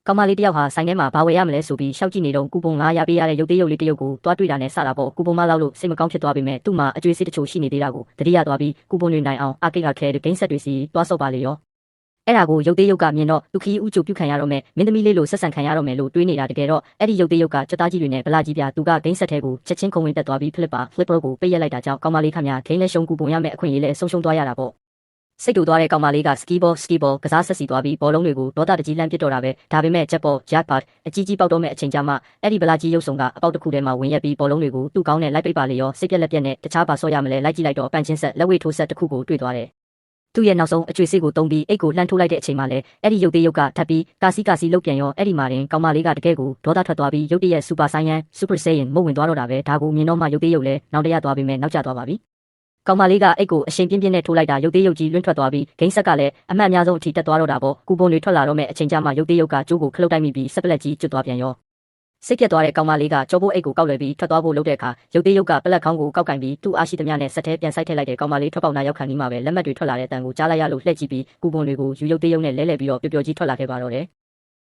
ကောင်မလေးတယောက်ဟာဆိုင်ထဲမှာဘာဝယ်ရမလဲဆိုပြီးရှောက်ကြည့်နေတော့ကူပွန်900ပေးရတဲ့ရုပ်သေးရုပ်လေးတစ်ရုပ်ကိုတွားတွေ့တာနဲ့စတာပေါ့ကူပွန်မလောက်လို့စိတ်မကောင်းဖြစ်သွားပေမဲ့သူ့မှာအကျွေးစစ်တချို့ရှိနေသေးတာကိုတတိယသွားပြီးကူပွန်တွေနိုင်အောင်အကိတ်ကခဲတဲ့ဂိမ်းဆက်တွေစီတွားဆော့ပါလေရောအဲ့ဒါကိုရုပ်သေးရုပ်ကမြင်တော့သူခီးဥကြိုပြုတ်ခံရတော့မယ်မင်းသမီးလေးလိုဆက်ဆံခံရတော့မယ်လို့တွေးနေတာတကယ်တော့အဲ့ဒီရုပ်သေးရုပ်ကကြက်သားကြီးတွေနဲ့ဗလာကြီးပြသူကဂိမ်းဆက်ထဲကိုချက်ချင်းခုံဝင်တက်သွားပြီးဖလစ်ကိုပိတ်ရက်လိုက်တာကြောင့်ကောင်မလေးခမညာဂိမ်းလဲရှုံးကူပွန်ရမယ်အခွင့်အရေးလဲဆုံးရှုံးသွားရတာပေါ့စိတ်တူသွားတဲ့ကောင်မလေးကစကီးဘောကစားဆက်စီသွားပြီးဘောလုံးတွေကိုဒေါသတကြီးလှမ်းပစ်တော့တာပဲဒါပေမဲ့ဂျက်ဘောဂျက်ပတ်အကြီးကြီးပေါက်တော့မဲ့အချိန်ကြမှာအဲ့ဒီဗလာကြီးရုပ်ဆောင်ကအပေါက်တစ်ခုထဲမှာဝင်ရက်ပြီးဘောလုံးတွေကိုသူ့ကောင်းနဲ့လိုက်ပိတ်ပါလေရောစိတ်ပြက်လက်ပြက်နဲ့တခြားပါဆော့ရမလဲလိုက်ကြည့်လိုက်တော့ပန့်ချင်းဆက်လက်ဝေးထိုးဆက်တစ်ခုကိုတွေ့သွားတယ်သူ့ရဲ့နောက်ဆုံးအကျွေးစေးကိုတုံးပြီးအိတ်ကိုလှမ်းထိုးလိုက်တဲ့အချိန်မှာလဲအဲ့ဒီရုပ်သေးရုပ်ကထပ်ပြီးကာစီလုတ်ပြန်ရောအဲ့ဒီမှာတင်ကောင်မလေးကတကယ်ကိုဒေါသထွက်သွားပြီးရုပ်တရက်စူပါဆိုင်းယန်မုတ်ဝင်သွားတော့တာပဲဒါကိုမြင်တော့မှရုပ်သေးရုပ်လဲနောက်တရသွားပြီးမဲ့နောက်ကျသွားပါပြီကောင်မလေးကအိတ်ကိုအရှင်ပြင်းနဲ့ထိုးလိုက်တာရုပ်သေးရုပ်ကြီးလွင့်ထွက်သွားပြီးဂိမ်းဆက်ကလည်းအမှတ်အများဆုံးအထိတက်သွားတော့တာပေါ့ကူပွန်တွေထွက်လာတော့မဲ့အချိန်ကြမှာရုပ်သေးရုပ်ကကျိုးကိုခလုတ်တိုက်မိပြီးဆက်ပလက်ကြီးကျွတ်သွားပြန်ရောစိတ်ပြတ်သွားတဲ့ကောင်မလေးကကြောပိုးအိတ်ကိုကောက်လွယ်ပြီးထွက်သွားဖို့လုပ်တဲ့အခါရုပ်သေးရုပ်ကပလက်ခေါင်းကိုကောက်ကင်ပြီးသူ့အားရှိသမျှနဲ့ဆက်ထဲပြန်ဆိုင်ထည့်လိုက်တဲ့ကောင်မလေးထွက်ပေါက်နာရောက်ခံပြီးမှပဲလက်မှတ်တွေထွက်လာတဲ့တန်ကိုကြားလိုက်ရလို့လှည့်ကြည့်ပြီးကူပွန်တွေကိုယူရုပ်သေးရုပ်နဲ့လဲပြီးတော့ပျော်ကြီးထွက်လာခဲ့ပါတော့တယ်